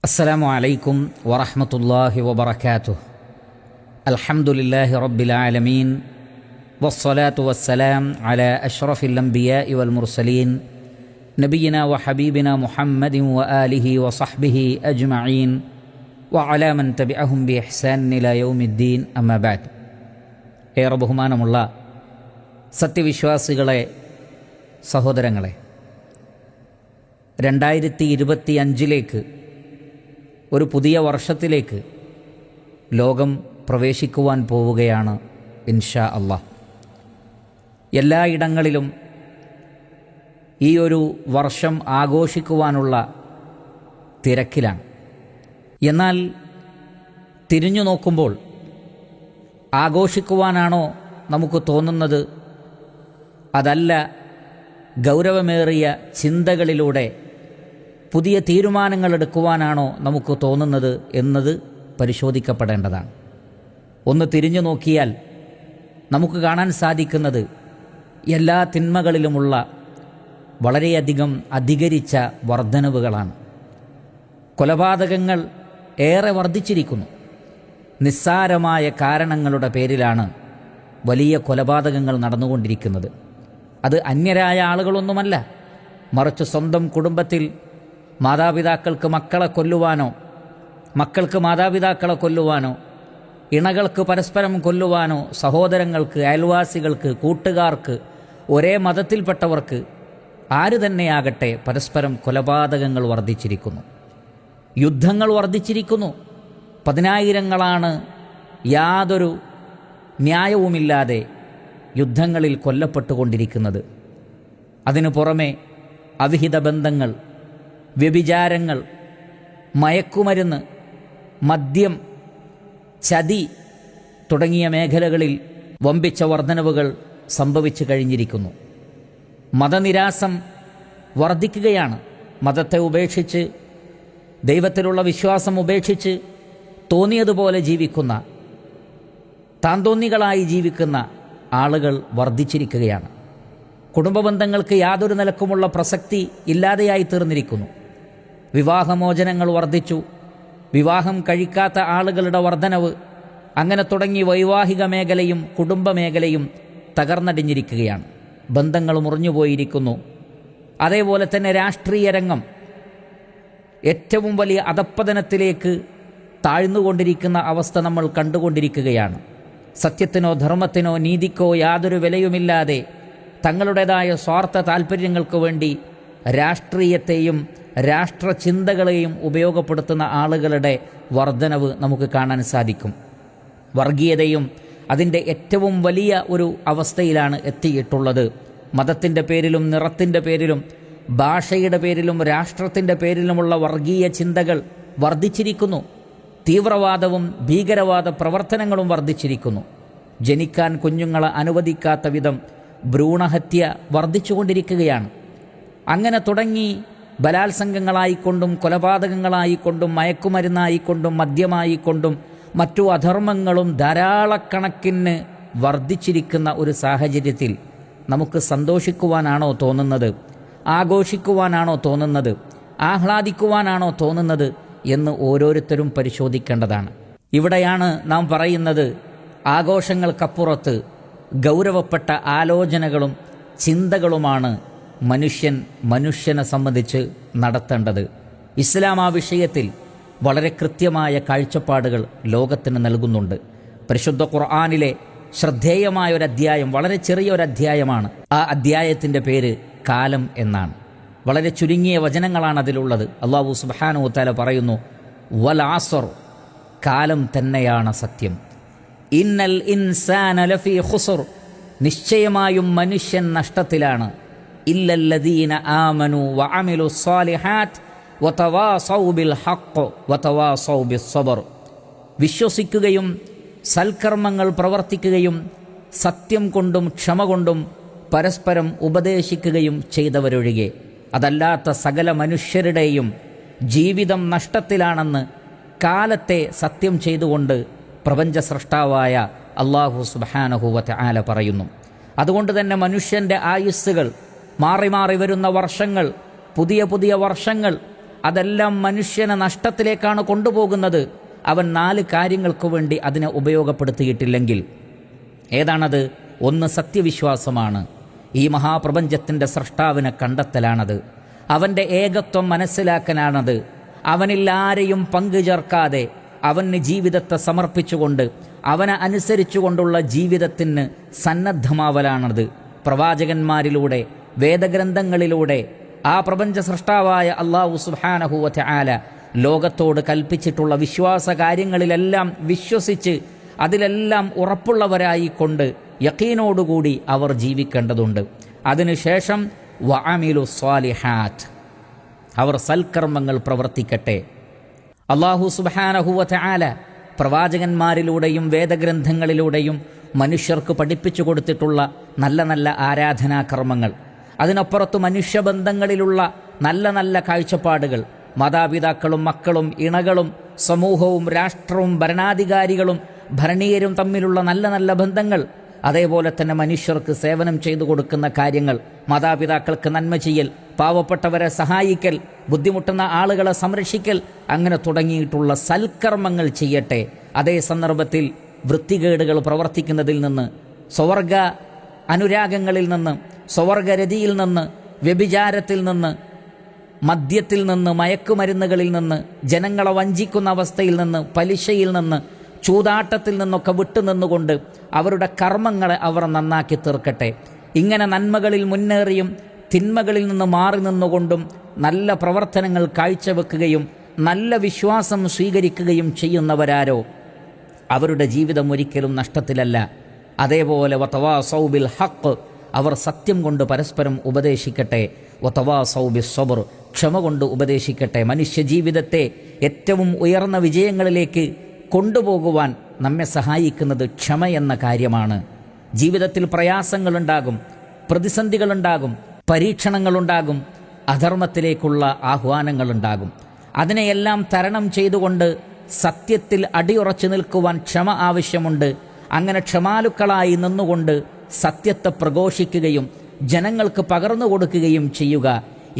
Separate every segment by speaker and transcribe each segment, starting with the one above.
Speaker 1: അസ്സലാമു അലൈക്കും വറഹ്മത്തുള്ളാഹി വബറകാതുഹു. അൽഹംദുലില്ലാഹി റബ്ബിൽ ആലമീൻ വസ്സലാത്തു വസ്സലാം അലാ അഷ്റഫിൽ അംബിയാഇ വൽ മുർസലീൻ നബിയിനാ വഹബീബിനാ മുഹമ്മദിൻ വആലിഹി വസഹ്ബിഹി അജ്മഈൻ വഅലാ മൻ തബിഅഹും ബിഇഹ്സാനിൻ ഇലാ യൗമിദ്ദീൻ. അമ്മാ ബഅദ്. ഏറെ ബഹുമാനമുള്ള സത്യവിശ്വാസികളെ, സഹോദരങ്ങളെ, 2025 ഒരു പുതിയ വർഷത്തിലേക്ക് ലോകം പ്രവേശിക്കുവാൻ പോവുകയാണ് ഇൻഷാ അല്ലാഹ്. എല്ലായിടങ്ങളിലും ഈ ഒരു വർഷം ആഘോഷിക്കുവാനുള്ള തിരക്കിലാണ്. എന്നാൽ തിരിഞ്ഞു നോക്കുമ്പോൾ ആഘോഷിക്കുവാനാണോ നമുക്ക് തോന്നുന്നത്, അതല്ല ഗൗരവമേറിയ ചിന്തകളിലൂടെ പുതിയ തീരുമാനങ്ങൾ എടുക്കുവാനാണോ നമുക്ക് തോന്നുന്നത് എന്നത് പരിശോധിക്കപ്പെടേണ്ടതാണ്. ഒന്ന് തിരിഞ്ഞു നോക്കിയാൽ നമുക്ക് കാണാൻ സാധിക്കുന്നത് എല്ലാ തിന്മകളിലുമുള്ള വളരെയധികം അധികരിച്ച വർധനവുകളാണ്. കൊലപാതകങ്ങൾ ഏറെ വർദ്ധിച്ചിരിക്കുന്നു. നിസ്സാരമായ കാരണങ്ങളുടെ പേരിലാണ് വലിയ കൊലപാതകങ്ങൾ നടന്നുകൊണ്ടിരിക്കുന്നത്. അത് അന്യരായ ആളുകളൊന്നുമല്ല, മറിച്ച് സ്വന്തം കുടുംബത്തിൽ മാതാപിതാക്കൾക്ക് മക്കളെ കൊല്ലുവാനോ, മക്കൾക്ക് മാതാപിതാക്കളെ കൊല്ലുവാനോ, ഇണകൾക്ക് പരസ്പരം കൊല്ലുവാനോ, സഹോദരങ്ങൾക്ക്, അയൽവാസികൾക്ക്, കൂട്ടുകാർക്ക്, ഒരേ മതത്തിൽപ്പെട്ടവർക്ക്, ആര് തന്നെയാകട്ടെ, പരസ്പരം കൊലപാതകങ്ങൾ വർദ്ധിച്ചിരിക്കുന്നു. യുദ്ധങ്ങൾ വർദ്ധിച്ചിരിക്കുന്നു. പതിനായിരങ്ങളാണ് യാതൊരു ന്യായവുമില്ലാതെ യുദ്ധങ്ങളിൽ കൊല്ലപ്പെട്ടുകൊണ്ടിരിക്കുന്നത്. അതിനു പുറമെ അവിഹിത ബന്ധങ്ങൾ, വ്യഭിചാരങ്ങൾ, മയക്കുമരുന്ന്, മദ്യം, ചതി തുടങ്ങിയ മേഖലകളിൽ വമ്പിച്ച വർധനവുകൾ സംഭവിച്ചു കഴിഞ്ഞിരിക്കുന്നു. മതനിരാസം വർദ്ധിക്കുകയാണ്. മതത്തെ ഉപേക്ഷിച്ച്, ദൈവത്തിലുള്ള വിശ്വാസം ഉപേക്ഷിച്ച് തോന്നിയതുപോലെ ജീവിക്കുന്ന, താന്തോന്നികളായി ജീവിക്കുന്ന ആളുകൾ വർദ്ധിച്ചിരിക്കുകയാണ്. കുടുംബബന്ധങ്ങൾക്ക് യാതൊരു നിലക്കുമുള്ള പ്രസക്തി ഇല്ലാതെയായി തീർന്നിരിക്കുന്നു. വിവാഹമോചനങ്ങൾ വർദ്ധിച്ചു. വിവാഹം കഴിക്കാത്ത ആളുകളുടെ വർധനവ്, അങ്ങനെ തുടങ്ങി വൈവാഹിക മേഖലയും കുടുംബ മേഖലയും തകർന്നടിഞ്ഞിരിക്കുകയാണ്. ബന്ധങ്ങൾ മുറിഞ്ഞുപോയിരിക്കുന്നു. അതേപോലെ തന്നെ രാഷ്ട്രീയ രംഗം ഏറ്റവും വലിയ അധപ്പതനത്തിലേക്ക് താഴ്ന്നുകൊണ്ടിരിക്കുന്ന അവസ്ഥ നമ്മൾ കണ്ടുകൊണ്ടിരിക്കുകയാണ്. സത്യത്തിനോ ധർമ്മത്തിനോ നീതിക്കോ യാതൊരു വിലയുമില്ലാതെ തങ്ങളുടേതായ സ്വാർത്ഥ താൽപ്പര്യങ്ങൾക്ക് വേണ്ടി രാഷ്ട്രീയത്തെയും രാഷ്ട്രചിന്തകളെയും ഉപയോഗപ്പെടുത്തുന്ന ആളുകളുടെ വർധനവ് നമുക്ക് കാണാൻ സാധിക്കും. വർഗീയതയും അതിൻ്റെ ഏറ്റവും വലിയ ഒരു അവസ്ഥയിലാണ് എത്തിയിട്ടുള്ളത്. മതത്തിൻ്റെ പേരിലും നിറത്തിൻ്റെ പേരിലും ഭാഷയുടെ പേരിലും രാഷ്ട്രത്തിൻ്റെ പേരിലുമുള്ള വർഗീയ ചിന്തകൾ വർദ്ധിച്ചിരിക്കുന്നു. തീവ്രവാദവും ഭീകരവാദ പ്രവർത്തനങ്ങളും വർദ്ധിച്ചിരിക്കുന്നു. ജനിക്കാൻ കുഞ്ഞുങ്ങളെ അനുവദിക്കാത്ത വിധം ഭ്രൂണഹത്യ വർദ്ധിച്ചുകൊണ്ടിരിക്കുകയാണ്. അങ്ങനെ തുടങ്ങി ബലാത്സംഗങ്ങളായിക്കൊണ്ടും കൊലപാതകങ്ങളായിക്കൊണ്ടും മയക്കുമരുന്നായിക്കൊണ്ടും മദ്യമായിക്കൊണ്ടും മറ്റു അധർമ്മങ്ങളും ധാരാളക്കണക്കിന് വർദ്ധിച്ചിരിക്കുന്ന ഒരു സാഹചര്യത്തിൽ നമുക്ക് സന്തോഷിക്കുവാനാണോ തോന്നുന്നത്, ആഘോഷിക്കുവാനാണോ തോന്നുന്നത്, ആഹ്ലാദിക്കുവാനാണോ തോന്നുന്നത് എന്ന് ഓരോരുത്തരും പരിശോധിക്കേണ്ടതാണ്. ഇവിടെയാണ് നാം പറയുന്നത്, ആഘോഷങ്ങൾക്കപ്പുറത്ത് ഗൗരവപ്പെട്ട ആലോചനകളും ചിന്തകളുമാണ് മനുഷ്യനെ സംബന്ധിച്ച് നടത്തേണ്ടത്. ഇസ്ലാം ആ വിഷയത്തിൽ വളരെ കൃത്യമായ കാഴ്ചപ്പാടുകൾ ലോകത്തിന് നൽകുന്നുണ്ട്. പരിശുദ്ധ ഖുർആനിലെ ശ്രദ്ധേയമായ ഒരു അധ്യായം, വളരെ ചെറിയൊരധ്യായമാണ്. ആ അധ്യായത്തിൻ്റെ പേര് കാലം എന്നാണ്. വളരെ ചുരുങ്ങിയ വചനങ്ങളാണ് അതിലുള്ളത്. അല്ലാഹു സുബ്ഹാനഹു വതആല പറയുന്നു, വൽ അസ്ർ, കാലം തന്നെയാണ് സത്യം. ഇന്നൽ ഇൻസാന ലഫീ ഖുസ്ർ, നിശ്ചയമായും മനുഷ്യൻ നഷ്ടത്തിലാണ്. ഇല്ലല്ലദീന ആമനു വഅമിലു സ്സാലിഹാത്ത് വതവാസൗ ബിൽ ഹഖ് വതവാസൗ ബിസ്സബ്ർ, വിശ്വസിക്കുകയും സൽക്കർമ്മങ്ങൾ പ്രവർത്തിക്കുകയും സത്യം കൊണ്ടും ക്ഷമ കൊണ്ടും പരസ്പരം ഉപദേശിക്കുകയും ചെയ്തവരൊഴികെ, അതല്ലാത്ത സകല മനുഷ്യരുടെയും ജീവിതം നഷ്ടത്തിലാണെന്ന് കാലത്തെ സത്യം ചെയ്തുകൊണ്ട് പ്രപഞ്ച സൃഷ്ടാവായ അല്ലാഹു സുബ്ഹാനഹു വതആല പറയുന്നു. അതുകൊണ്ട് തന്നെ മനുഷ്യൻ്റെ ആയുസ്സുകൾ, മാറി മാറി വരുന്ന വർഷങ്ങൾ, പുതിയ പുതിയ വർഷങ്ങൾ, അതെല്ലാം മനുഷ്യനെ നഷ്ടത്തിലേക്കാണ് കൊണ്ടുപോകുന്നത്. അവൻ 4 കാര്യങ്ങൾക്ക് വേണ്ടി അതിനെ ഉപയോഗപ്പെടുത്തിയിട്ടില്ലെങ്കിൽ. ഏതാണത്? 1 സത്യവിശ്വാസമാണ്. ഈ മഹാപ്രപഞ്ചത്തിൻ്റെ സ്രഷ്ടാവിനെ കണ്ടെത്തലാണത്. അവൻ്റെ ഏകത്വം മനസ്സിലാക്കലാണത്. അവനിൽ ആരെയും പങ്കു ചേർക്കാതെ അവന് ജീവിതത്തെ സമർപ്പിച്ചുകൊണ്ട് അവനെ അനുസരിച്ചുകൊണ്ടുള്ള ജീവിതത്തിന് സന്നദ്ധമാവലാണത്. പ്രവാചകന്മാരിലൂടെ, വേദഗ്രന്ഥങ്ങളിലൂടെ ആ പ്രപഞ്ച സൃഷ്ടാവായ അല്ലാഹു സുബ്ഹാനഹു വ തആല ലോകത്തോട് കൽപ്പിച്ചിട്ടുള്ള വിശ്വാസ കാര്യങ്ങളിലെല്ലാം വിശ്വസിച്ച് അതിലെല്ലാം ഉറപ്പുള്ളവരായിക്കൊണ്ട് യഖീനോടുകൂടി അവർ ജീവിക്കേണ്ടതുണ്ട്. അതിനുശേഷം വഅമിലു സ്വാലിഹാത്ത്, അവർ സൽക്കർമ്മങ്ങൾ പ്രവർത്തിക്കട്ടെ. അല്ലാഹു സുബ്ഹാനഹു വ തആല പ്രവാചകന്മാരിലൂടെയും വേദഗ്രന്ഥങ്ങളിലൂടെയും മനുഷ്യർക്ക് പഠിപ്പിച്ചു കൊടുത്തിട്ടുള്ള നല്ല നല്ല ആരാധനാകർമ്മങ്ങൾ, അതിനപ്പുറത്ത് മനുഷ്യബന്ധങ്ങളിലുള്ള നല്ല നല്ല കാഴ്ചപ്പാടുകൾ, മാതാപിതാക്കളും മക്കളും ഇണകളും സമൂഹവും രാഷ്ട്രവും ഭരണാധികാരികളും ഭരണീയരും തമ്മിലുള്ള നല്ല നല്ല ബന്ധങ്ങൾ, അതേപോലെ തന്നെ മനുഷ്യർക്ക് സേവനം ചെയ്തു കൊടുക്കുന്ന കാര്യങ്ങൾ, മാതാപിതാക്കൾക്ക് നന്മ ചെയ്യൽ, പാവപ്പെട്ടവരെ സഹായിക്കൽ, ബുദ്ധിമുട്ടുന്ന ആളുകളെ സംരക്ഷിക്കൽ, അങ്ങനെ തുടങ്ങിയിട്ടുള്ള സൽക്കർമ്മങ്ങൾ ചെയ്യട്ടെ. അതേ സന്ദർഭത്തിൽ വൃത്തികേടുകൾ പ്രവർത്തിക്കുന്നതിൽ നിന്ന്, സ്വർഗ അനുരാഗങ്ങളിൽ നിന്ന്, സ്വർഗരതിയിൽ നിന്ന്, വ്യഭിചാരത്തിൽ നിന്ന്, മദ്യത്തിൽ നിന്ന്, മയക്കുമരുന്നുകളിൽ നിന്ന്, ജനങ്ങളെ വഞ്ചിക്കുന്ന അവസ്ഥയിൽ നിന്ന്, പലിശയിൽ നിന്ന്, ചൂതാട്ടത്തിൽ നിന്നൊക്കെ വിട്ടുനിന്നുകൊണ്ട് അവരുടെ കർമ്മങ്ങളെ അവർ നന്നാക്കി തീർക്കട്ടെ. ഇങ്ങനെ നന്മകളിൽ മുന്നേറിയും തിന്മകളിൽ നിന്ന് മാറി നിന്നുകൊണ്ടും നല്ല പ്രവർത്തനങ്ങൾ കാഴ്ചവെക്കുകയും നല്ല വിശ്വാസം സ്വീകരിക്കുകയും ചെയ്യുന്നവരാരോ അവരുടെ ജീവിതം ഒരിക്കലും നഷ്ടത്തിലല്ല. അതേപോലെ വതവാസൗ ബിൽ ഹഖ്, അവർ സത്യം കൊണ്ട് പരസ്പരം ഉപദേശിക്കട്ടെ. വതവാസൗ ബിസ്സബ്ർ, ക്ഷമ കൊണ്ട് ഉപദേശിക്കട്ടെ. മനുഷ്യജീവിതത്തെ ഏറ്റവും ഉയർന്ന വിജയങ്ങളിലേക്ക് കൊണ്ടുപോകുവാൻ നമ്മെ സഹായിക്കുന്നത് ക്ഷമ എന്ന കാര്യമാണ്. ജീവിതത്തിൽ പ്രയാസങ്ങളുണ്ടാകും, പ്രതിസന്ധികളുണ്ടാകും, പരീക്ഷണങ്ങളുണ്ടാകും, അധർമ്മത്തിലേക്കുള്ള ആഹ്വാനങ്ങളുണ്ടാകും. അതിനെയെല്ലാം തരണം ചെയ്തുകൊണ്ട് സത്യത്തിൽ അടിയുറച്ചു നിൽക്കുവാൻ ക്ഷമ ആവശ്യമുണ്ട്. അങ്ങനെ ക്ഷമാലുക്കളായി നിന്നുകൊണ്ട് സത്യത്തെ പ്രഘോഷിക്കുകയും ജനങ്ങൾക്ക് പകർന്നു കൊടുക്കുകയും ചെയ്യുക.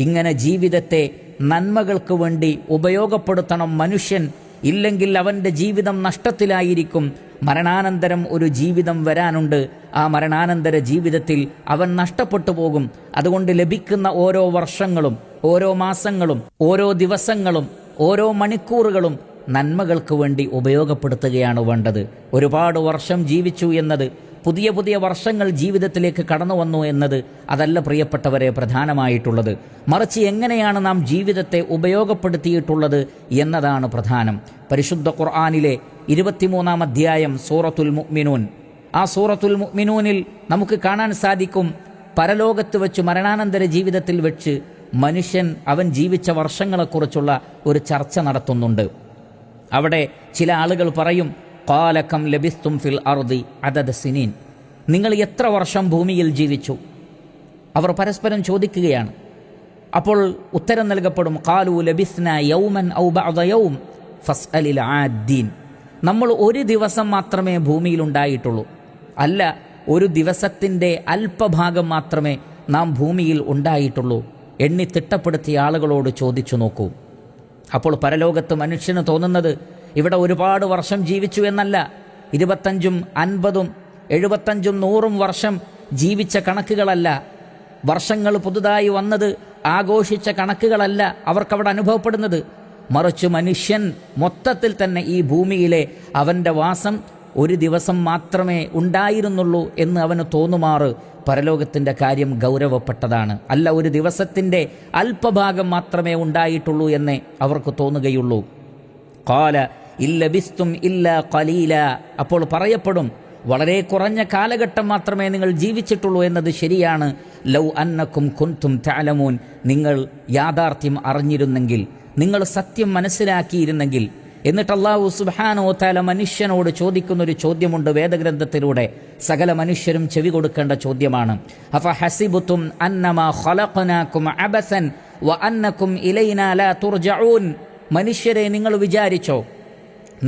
Speaker 1: ഇങ്ങനെ ജീവിതത്തെ നന്മകൾക്ക് വേണ്ടി ഉപയോഗപ്പെടുത്തണം മനുഷ്യൻ. ഇല്ലെങ്കിൽ അവൻ്റെ ജീവിതം നഷ്ടത്തിലായിരിക്കും. മരണാനന്തരം ഒരു ജീവിതം വരാനുണ്ട്. ആ മരണാനന്തര ജീവിതത്തിൽ അവൻ നഷ്ടപ്പെട്ടു പോകും. അതുകൊണ്ട് ലഭിക്കുന്ന ഓരോ വർഷങ്ങളും, ഓരോ മാസങ്ങളും, ഓരോ ദിവസങ്ങളും, ഓരോ മണിക്കൂറുകളും നന്മകൾക്ക് വേണ്ടി ഉപയോഗപ്പെടുത്തുകയാണ് വേണ്ടത്. ഒരുപാട് വർഷം ജീവിച്ചു എന്നത്, പുതിയ പുതിയ വർഷങ്ങൾ ജീവിതത്തിലേക്ക് കടന്നു വന്നു എന്നത് അതല്ല പ്രിയപ്പെട്ടവരെ പ്രധാനമായിട്ടുള്ളത്. മറിച്ച് എങ്ങനെയാണ് നാം ജീവിതത്തെ ഉപയോഗപ്പെടുത്തിയിട്ടുള്ളത് എന്നതാണ് പ്രധാനം. പരിശുദ്ധ ഖുർആനിലെ 23-ാം അധ്യായം സൂറത്തുൽ മുഅ്മിനൂൻ, ആ സൂറത്തുൽ മുഅ്മിനൂനിൽ നമുക്ക് കാണാൻ സാധിക്കും, പരലോകത്ത് വെച്ച് മരണാനന്തര ജീവിതത്തിൽ വെച്ച് മനുഷ്യൻ അവൻ ജീവിച്ച വർഷങ്ങളെക്കുറിച്ചുള്ള ഒരു ചർച്ച നടത്തുന്നുണ്ട്. അവിടെ ചില ആളുകൾ പറയും, ഖാല കം ലബിസ്തും ഫിൽ അർദി അദദ സിനീൻ, നിങ്ങൾ എത്ര വർഷം ഭൂമിയിൽ ജീവിച്ചു? അവർ പരസ്പരം ചോദിക്കുകയാണ്. അപ്പോൾ ഉത്തരം നൽകപ്പെടും, ഖാലു ലബിസ്ന യൗമൻ ഔ ബഅദ യൗം ഫസ്അലിൽ ആദ്ദീൻ, നമ്മൾ ഒരു ദിവസം മാത്രമേ ഭൂമിയിൽ ഉണ്ടായിട്ടുള്ളൂ, അല്ല ഒരു ദിവസത്തിൻ്റെ അല്പഭാഗം മാത്രമേ നാം ഭൂമിയിൽ ഉണ്ടായിട്ടുള്ളൂ. എണ്ണി തിട്ടപ്പെടുത്തിയ ആളുകളോട് ചോദിച്ചു നോക്കൂ. അപ്പോൾ പരലോകത്ത് മനുഷ്യന് തോന്നുന്നത് ഇവിടെ ഒരുപാട് വർഷം ജീവിച്ചു എന്നല്ല, 25ഉം 50ഉം 75ഉം 100ഉം വർഷം ജീവിച്ച കണക്കുകളല്ല, വർഷങ്ങൾ പുതുതായി വന്നത് ആഘോഷിച്ച കണക്കുകളല്ല അവർക്കവിടെ അനുഭവപ്പെടുന്നത്. മറിച്ച് മനുഷ്യൻ മൊത്തത്തിൽ തന്നെ ഈ ഭൂമിയിലെ അവൻ്റെ വാസം ഒരു ദിവസം മാത്രമേ ഉണ്ടായിരുന്നുള്ളൂ എന്ന് അവന് തോന്നുമാറ് പരലോകത്തിൻ്റെ കാര്യം ഗൗരവപ്പെട്ടതാണ്. അല്ല, ഒരു ദിവസത്തിൻ്റെ അല്പഭാഗം മാത്രമേ ഉണ്ടായിട്ടുള്ളൂ എന്നേ അവർക്ക് തോന്നുകയുള്ളൂ. ഖാല ഇല്ലബിസ്തും ഇല്ലാ ഖലീല, അപ്പോൾ പറയപ്പെടും, വളരെ കുറഞ്ഞ കാലഘട്ടം മാത്രമേ നിങ്ങൾ ജീവിച്ചിട്ടുള്ളൂ എന്നത് ശരിയാണ്. ലൗ അന്നക്കും കുൻതും തഅലമൂൻ, നിങ്ങൾ യാഥാർത്ഥ്യം അറിഞ്ഞിരുന്നെങ്കിൽ, നിങ്ങൾ സത്യം മനസ്സിലാക്കിയിരുന്നെങ്കിൽ. എന്നിട്ട് അല്ലാഹു സുബ്ഹാനഹു വ തആല മനുഷ്യനോട് ചോദിക്കുന്നൊരു ചോദ്യമുണ്ട് വേദഗ്രന്ഥത്തിലൂടെ, സകല മനുഷ്യരും ചെവി കൊടുക്കേണ്ട ചോദ്യമാണ്. അഫഹസിബുതും അന്നമാ ഖലഖനാകും അബസൻ വ അന്നകും ഇലൈനാ ലാ തുർജഊൻ, മനുഷ്യരെ നിങ്ങൾ വിചാരിച്ചോ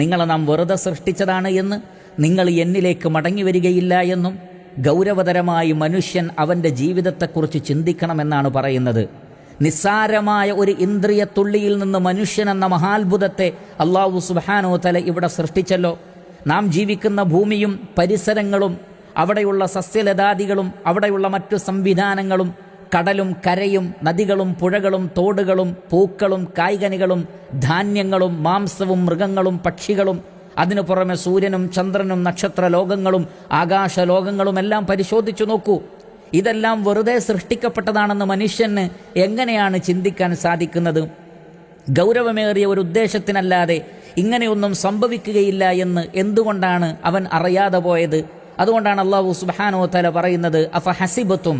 Speaker 1: നിങ്ങളെ നാം വെറുതെ സൃഷ്ടിച്ചതാണ് എന്ന്, നിങ്ങൾ എന്നിലേക്ക് മടങ്ങി വരികയില്ല എന്നും? ഗൗരവതരമായി മനുഷ്യൻ അവൻ്റെ ജീവിതത്തെക്കുറിച്ച് ചിന്തിക്കണമെന്നാണ് പറയുന്നത്. നിസ്സാരമായ ഒരു ഇന്ദ്രിയത്തുള്ളിയിൽ നിന്ന് മനുഷ്യനെന്ന മഹാത്ഭുതത്തെ അല്ലാഹു സുബ്ഹാനഹു വ തആല ഇവിടെ സൃഷ്ടിച്ചല്ലോ. നാം ജീവിക്കുന്ന ഭൂമിയും പരിസരങ്ങളും അവിടെയുള്ള സസ്യലതാദികളും അവിടെയുള്ള മറ്റു സംവിധാനങ്ങളും കടലും കരയും നദികളും പുഴകളും തോടുകളും പൂക്കളും കായ്കനികളും ധാന്യങ്ങളും മാംസവും മൃഗങ്ങളും പക്ഷികളും അതിനു പുറമെ സൂര്യനും ചന്ദ്രനും നക്ഷത്ര ലോകങ്ങളും ആകാശലോകങ്ങളും എല്ലാം പരിശോധിച്ചു നോക്കൂ. ഇതെല്ലാം വെറുതെ സൃഷ്ടിക്കപ്പെട്ടതാണെന്ന് മനുഷ്യന് എങ്ങനെയാണ് ചിന്തിക്കാൻ സാധിക്കുന്നത്? ഗൗരവമേറിയ ഒരു ഉദ്ദേശത്തിനല്ലാതെ ഇങ്ങനെയൊന്നും സംഭവിക്കുകയില്ല എന്ന് എന്തുകൊണ്ടാണ് അവൻ അറിയാതെ പോയത്? അതുകൊണ്ടാണ് അല്ലാഹു സുബ്ഹാനഹു വ തആല പറയുന്നത്, അഫഹസിബതും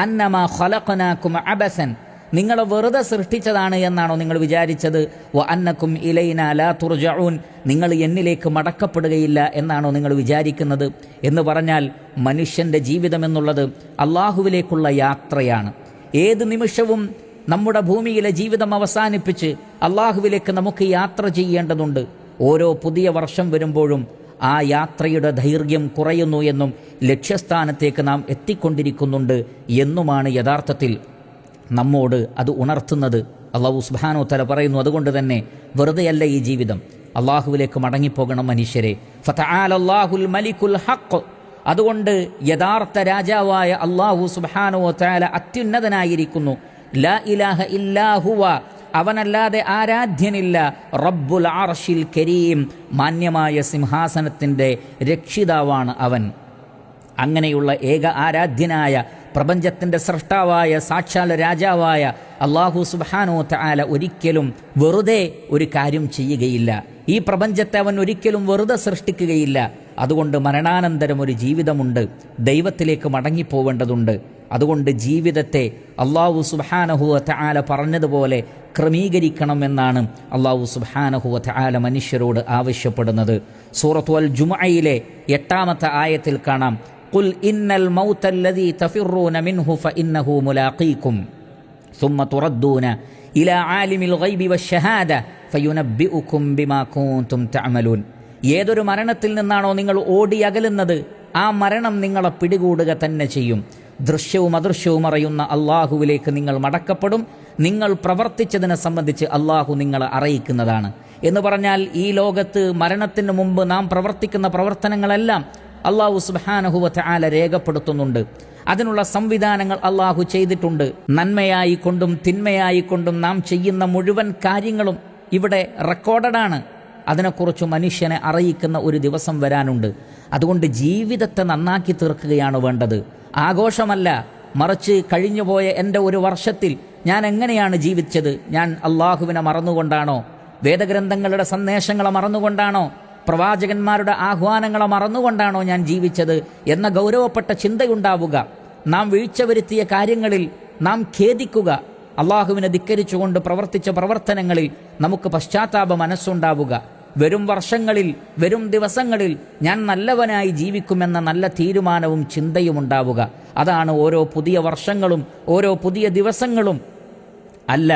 Speaker 1: അന്നമാ ഖലഖനാകും അബസൻ, നിങ്ങളെ വെറുതെ സൃഷ്ടിച്ചതാണ് എന്നാണോ നിങ്ങൾ വിചാരിച്ചത്? വ അന്നകും ഇലൈനാ ലാ തുർജഊൻ, നിങ്ങൾ എന്നിലേക്ക് മടക്കപ്പെടുകയില്ല എന്നാണോ നിങ്ങൾ വിചാരിക്കുന്നത്? എന്ന് പറഞ്ഞാൽ മനുഷ്യൻ്റെ ജീവിതം എന്നുള്ളത് അള്ളാഹുവിലേക്കുള്ള യാത്രയാണ്. ഏത് നിമിഷവും നമ്മുടെ ഭൂമിയിലെ ജീവിതം അവസാനിപ്പിച്ച് അള്ളാഹുവിലേക്ക് നമുക്ക് യാത്ര ചെയ്യേണ്ടതുണ്ട്. ഓരോ പുതിയ വർഷം വരുമ്പോഴും ആ യാത്രയുടെ ദൈർഘ്യം കുറയുന്നു എന്നും ലക്ഷ്യസ്ഥാനത്തേക്ക് നാം എത്തിക്കൊണ്ടിരിക്കുന്നുണ്ട് എന്നുമാണ് യഥാർത്ഥത്തിൽ നമ്മോട് അത് ഉണർത്തുന്നത്. അല്ലാഹു സുബ്ഹാനഹു വ തആല പറയുന്നു, അതുകൊണ്ട് തന്നെ വെറുതെയല്ല ഈ ജീവിതം, അള്ളാഹുവിലേക്ക് മടങ്ങിപ്പോകണം മനുഷ്യരെ. ഫതആലല്ലാഹുൽ മലിക്കുൽ ഹഖ്, അതുകൊണ്ട് യഥാർത്ഥ രാജാവായ അല്ലാഹു സുബ്ഹാനഹു വ തആല അത്യുന്നതനായിരിക്കുന്നു. ലാ ഇലാഹ ഇല്ലാ ഹുവ, അവനല്ലാതെ ആരാധ്യനില്ല. റബ്ബുൽ അർശിൽ കരീം, മാന്യമായ സിംഹാസനത്തിൻ്റെ രക്ഷിതാവാണ് അവൻ. അങ്ങനെയുള്ള ഏക ആരാധ്യനായ പ്രപഞ്ചത്തിൻ്റെ സൃഷ്ടാവായ സാക്ഷാൽ രാജാവായ അല്ലാഹു സുബ്ഹാനഹു വ തആല ഒരിക്കലും വെറുതെ ഒരു കാര്യം ചെയ്യുകയില്ല. ഈ പ്രപഞ്ചത്തെ അവൻ ഒരിക്കലും വെറുതെ സൃഷ്ടിക്കുകയില്ല. അതുകൊണ്ട് മരണാനന്തരം ഒരു ജീവിതമുണ്ട്, ദൈവത്തിലേക്ക് മടങ്ങിപ്പോവേണ്ടതുണ്ട്. അതുകൊണ്ട് ജീവിതത്തെ അല്ലാഹു സുബ്ഹാനഹു വ തആല പറഞ്ഞതുപോലെ ക്രമീകരിക്കണമെന്നാണ് അല്ലാഹു സുബ്ഹാനഹു വ തആല മനുഷ്യരോട് ആവശ്യപ്പെടുന്നത്. സൂറത്തു അൽ ജുമുഅയിലെ 8-ാമത്തെ ആയത്തിൽ കാണാം, ഖുൽ ഇന്നൽ മൗതല്ലദീ തഫിറൂന മിൻഹു ഫഇന്നഹു മുലാഖീകും സുമ്മ തുറദ്ദൂന ഇലാ ആലിമിൽ ഗൈബി വശ്ശഹാദ ഫയുനബ്ബിഉകും ബിമാ കുൻതും തഅമലൂൻ. ഏതൊരു മരണത്തിൽ നിന്നാണോ നിങ്ങൾ ഓടിയകലുന്നത്, ആ മരണം നിങ്ങളെ പിടികൂടുക തന്നെ ചെയ്യും. ദൃശ്യവും അദൃശ്യവും അറിയുന്ന അള്ളാഹുവിലേക്ക് നിങ്ങൾ മടക്കപ്പെടും. നിങ്ങൾ പ്രവർത്തിച്ചതിനെ സംബന്ധിച്ച് അള്ളാഹു നിങ്ങളെ അറിയിക്കുന്നതാണ്. എന്ന് പറഞ്ഞാൽ ഈ ലോകത്ത് മരണത്തിന് മുമ്പ് നാം പ്രവർത്തിക്കുന്ന പ്രവർത്തനങ്ങളെല്ലാം അല്ലാഹു സുബ്ഹാനഹു വ തആല രേഖപ്പെടുത്തുന്നുണ്ട്. അതിനുള്ള സംവിധാനങ്ങൾ അള്ളാഹു ചെയ്തിട്ടുണ്ട്. നന്മയായിക്കൊണ്ടും തിന്മയായിക്കൊണ്ടും നാം ചെയ്യുന്ന മുഴുവൻ കാര്യങ്ങളും ഇവിടെ റെക്കോർഡാണ്. അതിനെക്കുറിച്ച് മനുഷ്യനെ അറിയിക്കുന്ന ഒരു ദിവസം വരാനുണ്ട്. അതുകൊണ്ട് ജീവിതത്തെ നന്നാക്കി തീർക്കുകയാണ് വേണ്ടത്, ആഘോഷമല്ല. മറിച്ച് കഴിഞ്ഞുപോയ എൻ്റെ ഒരു വർഷത്തിൽ ഞാൻ എങ്ങനെയാണ് ജീവിച്ചത്? ഞാൻ അള്ളാഹുവിനെ മറന്നുകൊണ്ടാണോ? വേദഗ്രന്ഥങ്ങളുടെ സന്ദേശങ്ങളെ മറന്നുകൊണ്ടാണോ? പ്രവാചകന്മാരുടെ ആഹ്വാനങ്ങളെ മറന്നുകൊണ്ടാണോ ഞാൻ ജീവിച്ചത് എന്ന ഗൗരവപ്പെട്ട ചിന്തയുണ്ടാവുക. നാം വീഴ്ച വരുത്തിയ കാര്യങ്ങളിൽ നാം ഖേദിക്കുക. അള്ളാഹുവിനെ ധിക്കരിച്ചുകൊണ്ട് പ്രവർത്തിച്ച പ്രവർത്തനങ്ങളിൽ നമുക്ക് പശ്ചാത്താപ മനസ്സുണ്ടാവുക. വരും വർഷങ്ങളിൽ, വരും ദിവസങ്ങളിൽ ഞാൻ നല്ലവനായി ജീവിക്കുമെന്ന നല്ല തീരുമാനവും ചിന്തയും ഉണ്ടാവുക. അതാണ് ഓരോ പുതിയ വർഷങ്ങളും ഓരോ പുതിയ ദിവസങ്ങളും അല്ല,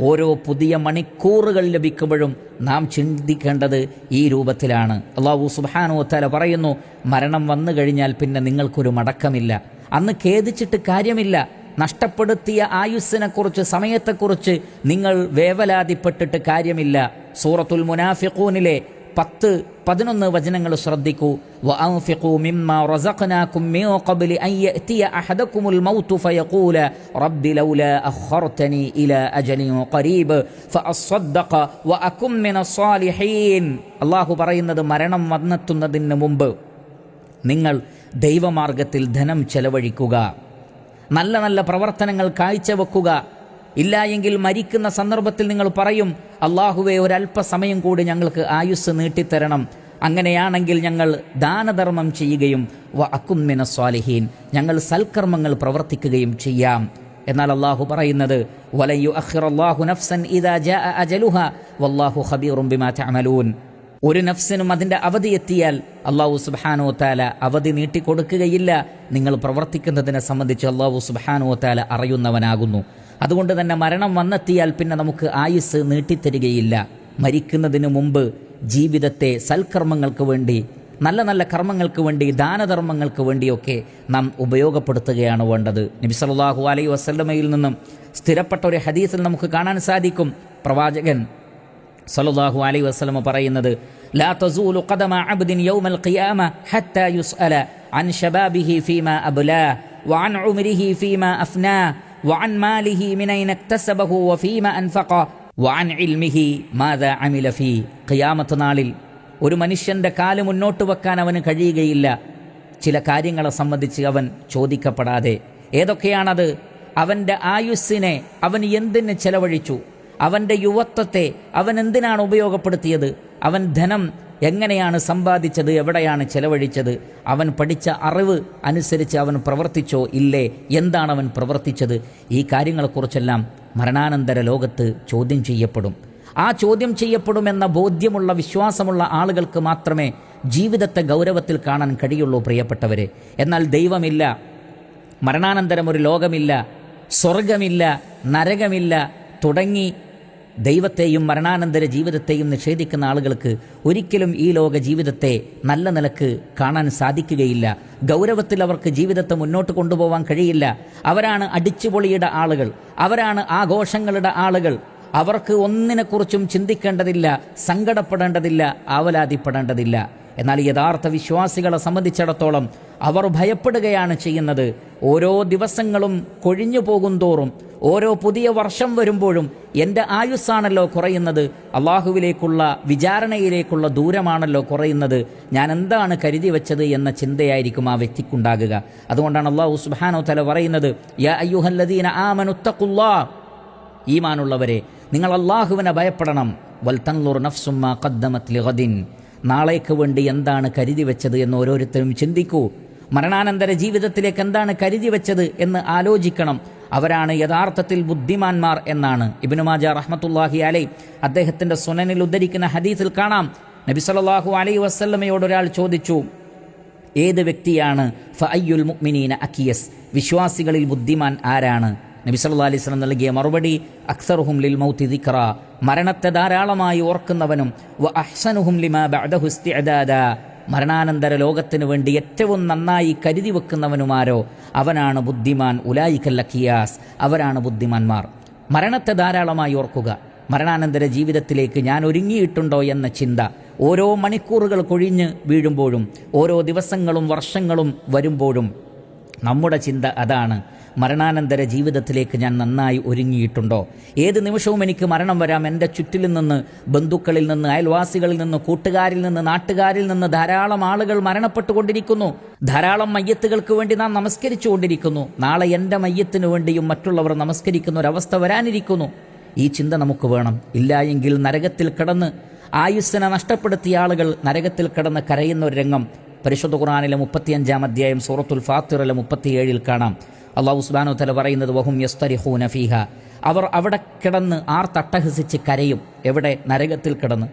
Speaker 1: ഓരോ പുതിയ മണിക്കൂറുകൾ ലഭിക്കുമ്പോഴും നാം ചിന്തിക്കേണ്ടത് ഈ രൂപത്തിലാണ്. അല്ലാഹു സുബ്ഹാനഹു വ തആല പറയുന്നു, മരണം വന്നു കഴിഞ്ഞാൽ പിന്നെ നിങ്ങൾക്കൊരു മടക്കമില്ല. അന്ന് ഖേദിച്ചിട്ട് കാര്യമില്ല. നഷ്ടപ്പെടുത്തിയ ആയുസ്സിനെക്കുറിച്ച്, സമയത്തെക്കുറിച്ച് നിങ്ങൾ വേവലാതിപ്പെട്ടിട്ട് കാര്യമില്ല. സൂറത്തുൽ മുനാഫിഖൂനിലെ 10-11 വചനങ്ങൾ ശ്രദ്ധിക്കൂ. വഅൻഫിഖൂ മിമ്മാ റസഖനാകും മിൻ ഖബ്ലി അൻ യഅതിയ അഹദകുമുൽ മൗതു ഫയഖൂല റബ്ബി ലൗലാ അഖർതനി ഇലാ അജലിൻ ഖരീബ് ഫഅസ്സദ്ദഖ വഅകും മിനസ് സാലിഹീൻ. അല്ലാഹു പറയുന്നത്, മരണം വന്നെത്തുന്നതിന് മുമ്പ് നിങ്ങൾ ദൈവമാർഗത്തിൽ ധനം ചെലവഴിക്കുക, നല്ല നല്ല പ്രവർത്തനങ്ങൾ കാഴ്ചവെക്കുക. ഇല്ല എങ്കിൽ മരിക്കുന്ന സന്ദർഭത്തിൽ നിങ്ങൾ പറയും, അള്ളാഹുവെ ഒരല്പസമയം കൂടി ഞങ്ങൾക്ക് ആയുസ് നീട്ടിത്തരണം. അങ്ങനെയാണെങ്കിൽ ഞങ്ങൾ ദാനധർമ്മം ചെയ്യുകയും വഅകും മിനസ് സ്വാലിഹീൻ, ഞങ്ങൾ സൽക്കർമ്മങ്ങൾ പ്രവർത്തിക്കുകയും ചെയ്യാം. എന്നാൽ അള്ളാഹു പറയുന്നത്, വലൻ യുഅഖിറല്ലാഹു നഫ്സൻ ഇദാ ജാഅ അജലുഹാ വല്ലാഹു ഖബീറും ബിമാ തഅമലൂൻ. ഒരു നഫ്സിനും അതിൻ്റെ അവധി എത്തിയാൽ അല്ലാഹു സുബ്ഹാനഹു വ തആല അവധി നീട്ടിക്കൊടുക്കുകയില്ല. നിങ്ങൾ പ്രവർത്തിക്കുന്നതിനെ സംബന്ധിച്ച് അല്ലാഹു സുബ്ഹാനഹു വ തആല അറിയുന്നവനാകുന്നു. അതുകൊണ്ട് തന്നെ മരണം വന്നെത്തിയാൽ പിന്നെ നമുക്ക് ആയുസ് നീട്ടിത്തരികയില്ല. മരിക്കുന്നതിന് മുമ്പ് ജീവിതത്തെ സൽക്കർമ്മങ്ങൾക്ക് വേണ്ടി, നല്ല നല്ല കർമ്മങ്ങൾക്ക് വേണ്ടി, ദാനധർമ്മങ്ങൾക്ക് വേണ്ടിയൊക്കെ നാം ഉപയോഗപ്പെടുത്തുകയാണ് വേണ്ടത്. നബി സല്ലല്ലാഹു അലൈഹി വസല്ലമയിൽ നിന്നും സ്ഥിരപ്പെട്ട ഒരു ഹദീസിൽ നമുക്ക് കാണാൻ സാധിക്കും, പ്രവാചകൻ സല്ലല്ലാഹു അലൈഹി വസല്ലമ പറയുന്നത്, ലാ തസൂലു ഖദമ അബ്ദിൻ യൗമൽ ഖിയാമ ഹത്താ യുസ്അല അൻ ശബാബിഹി ഫീമാ അബ്ലാ വഅൻ ഉംരിഹി ഫീമാ അഫ്നാ വഅൻ മാലിഹി മിൻ അയ്ന ഇക്തസബഹു വഫീമാ അൻഫഖ വഅൻ ഇൽമിഹി മാദാ അമില ഫീ. ഖിയാമത്ത് നാളിൽ ഒരു മനുഷ്യന്റെ കാല് മുന്നോട്ട് വെക്കാൻ അവന് കഴിയുകയില്ല ചില കാര്യങ്ങളെ സംബന്ധിച്ച് അവൻ ചോദിക്കപ്പെടാതെ. ഏതൊക്കെയാണത്? അവൻ്റെ ആയുസ്സിനെ അവൻ എന്തിന് ചെലവഴിച്ചു, അവൻ്റെ യുവത്വത്തെ അവൻ എന്തിനാണ് ഉപയോഗപ്പെടുത്തിയത്, അവൻ ധനം എങ്ങനെയാണ് സമ്പാദിച്ചത്, എവിടെയാണ് ചെലവഴിച്ചത്, അവൻ പഠിച്ച അറിവ് അനുസരിച്ച് അവൻ പ്രവർത്തിച്ചോ ഇല്ലേ, എന്താണ് അവൻ പ്രവർത്തിച്ചത്, ഈ കാര്യങ്ങളെക്കുറിച്ചെല്ലാം മരണാനന്തര ലോകത്ത് ചോദ്യം ചെയ്യപ്പെടും. ആ ചോദ്യം ചെയ്യപ്പെടുമെന്ന ബോധ്യമുള്ള വിശ്വാസമുള്ള ആളുകൾക്ക് മാത്രമേ ജീവിതത്തെ ഗൗരവത്തിൽ കാണാൻ കഴിയുള്ളൂ പ്രിയപ്പെട്ടവരെ. എന്നാൽ ദൈവമില്ല, മരണാനന്തരം ഒരു ലോകമില്ല, സ്വർഗമില്ല, നരകമില്ല തുടങ്ങി ദൈവത്തെയും മരണാനന്തര ജീവിതത്തെയും നിഷേധിക്കുന്ന ആളുകൾക്ക് ഒരിക്കലും ഈ ലോക ജീവിതത്തെ നല്ല നിലക്ക് കാണാൻ സാധിക്കുകയില്ല. ഗൗരവത്തിൽ അവർക്ക് ജീവിതത്തെ മുന്നോട്ട് കൊണ്ടുപോകാൻ കഴിയില്ല. അവരാണ് അടിച്ചുപൊളിയുടെ ആളുകൾ, അവരാണ് ആഘോഷങ്ങളുടെ ആളുകൾ. അവർക്ക് ഒന്നിനെക്കുറിച്ചും ചിന്തിക്കേണ്ടതില്ല, സങ്കടപ്പെടേണ്ടതില്ല, ആവലാതിപ്പെടേണ്ടതില്ല. എന്നാൽ യഥാർത്ഥ വിശ്വാസികളെ സംബന്ധിച്ചിടത്തോളം അവർ ഭയപ്പെടുകയാണ് ചെയ്യുന്നത്. ഓരോ ദിവസങ്ങളും കൊഴിഞ്ഞു പോകുന്തോറും, ഓരോ പുതിയ വർഷം വരുമ്പോഴും എൻ്റെ ആയുസ്സാണല്ലോ കുറയുന്നത്, അള്ളാഹുവിലേക്കുള്ള വിചാരണയിലേക്കുള്ള ദൂരമാണല്ലോ കുറയുന്നത്, ഞാൻ എന്താണ് കരുതി വെച്ചത് എന്ന ചിന്തയായിരിക്കും ആ വ്യക്തിക്കുണ്ടാകുക. അതുകൊണ്ടാണ് അള്ളാഹു സുബ്ഹാനഹു വ തആല പറയുന്നത്, യാ അയ്യുഹല്ലദീന ആമനു തഖുല്ലാഹ്, ഈമാനുള്ളവരെ നിങ്ങൾ അള്ളാഹുവിനെ ഭയപ്പെടണം. വൽ തൻളുർ നഫ്സും മാ ഖദ്ദമത് ലിഗദിൻ, നാളേക്ക് വേണ്ടി എന്താണ് കരുതി വെച്ചത് എന്ന് ഓരോരുത്തരും ചിന്തിക്കൂ. മരണാനന്തര ജീവിതത്തിലേക്ക് എന്താണ് കരുതി വെച്ചത് എന്ന് ആലോചിക്കണം. അവരാണ് യഥാർത്ഥത്തിൽ ബുദ്ധിമാന്മാർ എന്നാണ് ഇബ്നു മാജ റഹ്മത്തുള്ളാഹി അലൈഹി അദ്ദേഹത്തിൻ്റെ സുനനിൽ ഉദ്ധരിക്കുന്ന ഹദീസിൽ കാണാം. നബി സല്ലല്ലാഹു അലൈഹി വസല്ലമയോട് ഒരാൾ ചോദിച്ചു, ഏത് വ്യക്തിയാണ് ഫഅയ്യുൽ മുഅ്മിനീന അകിയസ്, വിശ്വാസികളിൽ ബുദ്ധിമാൻ ആരാണ്? നബി സല്ലല്ലാഹു അലൈഹി വസല്ലം നൽകിയ മറുപടി, അക്സറുഹും ലിൽ മൗതി ദിക്റ, മരണത്തെ ധാരാളമായി ഓർക്കുന്നവനും, വ അഹ്സനുഹും ലിമാ ബഅദഹു ഇസ്തിഅദാദാ, മരണാനന്തര ലോകത്തിന് വേണ്ടി ഏറ്റവും നന്നായി കരുതി വെക്കുന്നവനുമാരോ അവനാണ് ബുദ്ധിമാൻ. ഉലായിക്കൽ അഖിയാസ്, അവരാണ് ബുദ്ധിമാന്മാർ. മരണത്തെ ധാരാളമായി ഓർക്കുക. മരണാനന്തര ജീവിതത്തിലേക്ക് ഞാൻ ഒരുങ്ങിയിട്ടുണ്ടോ എന്ന ചിന്ത ഓരോ മണിക്കൂറുകൾ കൊഴിഞ്ഞ് വീഴുമ്പോഴും, ഓരോ ദിവസങ്ങളും വർഷങ്ങളും വരുമ്പോഴും നമ്മുടെ ചിന്ത അതാണ്, മരണാനന്തര ജീവിതത്തിലേക്ക് ഞാൻ നന്നായി ഒരുങ്ങിയിട്ടുണ്ടോ? ഏത് നിമിഷവും എനിക്ക് മരണം വരാം. എൻ്റെ ചുറ്റിലും നിന്ന്, ബന്ധുക്കളിൽ നിന്ന്, അയൽവാസികളിൽ നിന്ന്, കൂട്ടുകാരിൽ നിന്ന്, നാട്ടുകാരിൽ നിന്ന് ധാരാളം ആളുകൾ മരണപ്പെട്ടുകൊണ്ടിരിക്കുന്നു. ധാരാളം മയ്യത്തുകൾക്ക് വേണ്ടി നാം നമസ്കരിച്ചുകൊണ്ടിരിക്കുന്നു. നാളെ എൻ്റെ മയ്യത്തിന് വേണ്ടിയും മറ്റുള്ളവർ നമസ്കരിക്കുന്ന ഒരവസ്ഥ വരാനിരിക്കുന്നു. ഈ ചിന്ത നമുക്ക് വേണം. ഇല്ല എങ്കിൽ നരകത്തിൽ കിടന്ന് ആയുസ്സിനെ നഷ്ടപ്പെടുത്തിയ ആളുകൾ നരകത്തിൽ കിടന്ന് കരയുന്ന ഒരു രംഗം പരിശുദ്ധ ഖുർആനിലെ 35-ാം അധ്യായം സൂറത്തുൽ ഫാത്തിറിലെ 37-ൽ കാണാം. അല്ലാഹു സുബ്ഹാനഹു വ തആല പറയുന്നത്, വഹും യസ്തരിഖൂന ഫീഹ, അവർ അവിടെ കിടന്ന് ആർത്തട്ടഹസിച്ച് കരയും. എവിടെ? നരകത്തിൽ കിടന്ന്.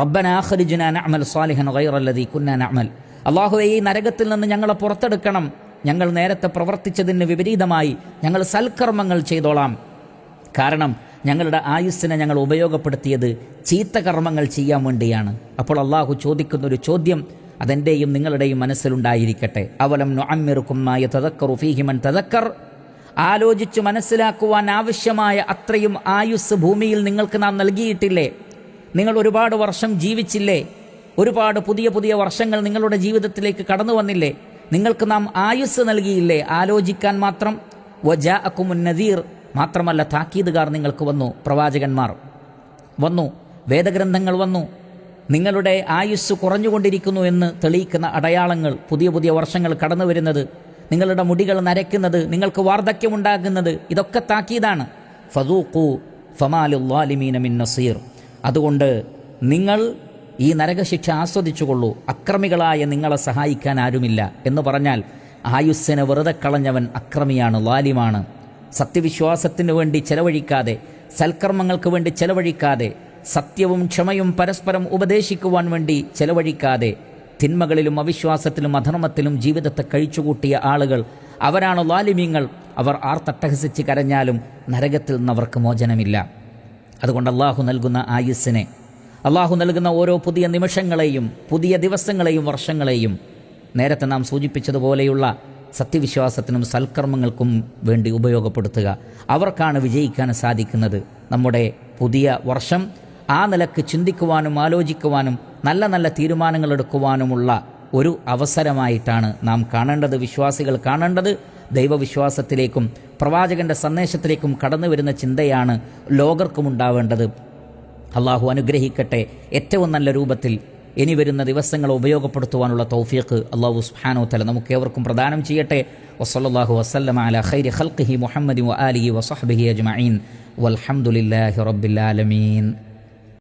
Speaker 1: റബ്ബനാ അഖ്രിജ്നാ നഅമൽ സാലിഹൻ ഗൈറല്ലദീ കുന്നാ നഅമൽ, അല്ലാഹുവേ ഈ നരകത്തിൽ നിന്ന് ഞങ്ങളെ പുറത്തെടുക്കണം, ഞങ്ങൾ നേരത്തെ പ്രവർത്തിച്ചതിന് വിപരീതമായി ഞങ്ങൾ സൽക്കർമ്മങ്ങൾ ചെയ്തോളാം. കാരണം ഞങ്ങളുടെ ആയുസ്സിനെ ഞങ്ങൾ ഉപയോഗപ്പെടുത്തിയത് ചീത്ത കർമ്മങ്ങൾ ചെയ്യാൻ വേണ്ടിയാണ്. അപ്പോൾ അള്ളാഹു ചോദിക്കുന്നൊരു ചോദ്യം അതെൻ്റെയും നിങ്ങളുടെയും മനസ്സിലുണ്ടായിരിക്കട്ടെ. അവലം നുഅമ്മിറുക്കും മാ യതദക്കറു ഫീഹി മൻ തദക്കർ, ആലോചിച്ച് മനസ്സിലാക്കുവാൻ ആവശ്യമായ അത്രയും ആയുസ് ഭൂമിയിൽ നിങ്ങൾക്ക് നാം നൽകിയിട്ടില്ലേ? നിങ്ങൾ ഒരുപാട് വർഷം ജീവിച്ചില്ലേ? ഒരുപാട് പുതിയ പുതിയ വർഷങ്ങൾ നിങ്ങളുടെ ജീവിതത്തിലേക്ക് കടന്നു വന്നില്ലേ? നിങ്ങൾക്ക് നാം ആയുസ് നൽകിയില്ലേ ആലോചിക്കാൻ മാത്രം? വജാഅകുമുൻ നദീർ, മാത്രമല്ല താക്കീതുകാർ നിങ്ങൾക്ക് വന്നു, പ്രവാചകന്മാർ വന്നു, വേദഗ്രന്ഥങ്ങൾ വന്നു. നിങ്ങളുടെ ആയുസ് കുറഞ്ഞുകൊണ്ടിരിക്കുന്നു എന്ന് തെളിയിക്കുന്ന അടയാളങ്ങൾ, പുതിയ പുതിയ വർഷങ്ങൾ കടന്നു വരുന്നത്, നിങ്ങളുടെ മുടികൾ നരയ്ക്കുന്നത്, നിങ്ങൾക്ക് വാർദ്ധക്യമുണ്ടാകുന്നത്, ഇതൊക്കെ താക്കീതാണ്. ഫദൂഖു ഫമാലിൽ ളാലിമീന മിൻ നസീർ, അതുകൊണ്ട് നിങ്ങൾ ഈ നരകശിക്ഷ ആസ്വദിച്ചുകൊള്ളൂ, അക്രമികളായ നിങ്ങളെ സഹായിക്കാൻ ആരുമില്ല എന്ന് പറഞ്ഞാൽ ആയുസ്സിനെ വെറുതെ കളഞ്ഞവൻ അക്രമിയാണ്, ളാലിമാണ്. സത്യവിശ്വാസത്തിന് വേണ്ടി ചെലവഴിക്കാതെ, സൽക്കർമ്മങ്ങൾക്ക് വേണ്ടി ചെലവഴിക്കാതെ, സത്യവും ക്ഷമയും പരസ്പരം ഉപദേശിക്കുവാൻ വേണ്ടി ചെലവഴിക്കാതെ, തിന്മകളിലും അവിശ്വാസത്തിലും അധർമ്മത്തിലും ജീവിതത്തെ കഴിച്ചുകൂട്ടിയ ആളുകൾ അവരാണ് ളാലിമീങ്ങൾ. അവർ ആർത്തട്ടഹസിച്ച് കരഞ്ഞാലും നരകത്തിൽ നിന്ന് അവർക്ക് മോചനമില്ല. അതുകൊണ്ട് അള്ളാഹു നൽകുന്ന ആയുസ്സിനെ, അള്ളാഹു നൽകുന്ന ഓരോ പുതിയ നിമിഷങ്ങളെയും പുതിയ ദിവസങ്ങളെയും വർഷങ്ങളെയും നേരത്തെ നാം സൂചിപ്പിച്ചതുപോലെയുള്ള സത്യവിശ്വാസത്തിനും സൽക്കർമ്മങ്ങൾക്കും വേണ്ടി ഉപയോഗപ്പെടുത്തുക. അവർക്കാണ് വിജയിക്കാൻ സാധിക്കുന്നത്. നമ്മുടെ പുതിയ വർഷം ആ നിലക്ക് ചിന്തിക്കുവാനും ആലോചിക്കുവാനും നല്ല നല്ല തീരുമാനങ്ങൾ എടുക്കുവാനുമുള്ള ഒരു അവസരമായിട്ടാണ് നാം കാണേണ്ടത്, വിശ്വാസികൾ കാണേണ്ടത്. ദൈവവിശ്വാസത്തിലേക്കും പ്രവാചകന്റെ സന്ദേശത്തിലേക്കും കടന്നു വരുന്ന ചിന്തയാണ് ലോകർക്കും ഉണ്ടാവേണ്ടത്. അള്ളാഹു അനുഗ്രഹിക്കട്ടെ. ഏറ്റവും നല്ല രൂപത്തിൽ ഇനി വരുന്ന ദിവസങ്ങൾ ഉപയോഗപ്പെടുത്തുവാനുള്ള തൗഫീഖ് അല്ലാഹു സുബ്ഹാനഹു വ തആല നമുക്കേവർക്കും പ്രദാനം ചെയ്യട്ടെ. വസല്ലല്ലാഹു വസല്ലമ അലാ ഖൈരി ഖൽഖിഹി മുഹമ്മദി വആലിഹി വസഹ്ബിഹി അജ്മഈൻ വൽഹംദുലില്ലാഹി റബ്ബിൽ ആലമീൻ.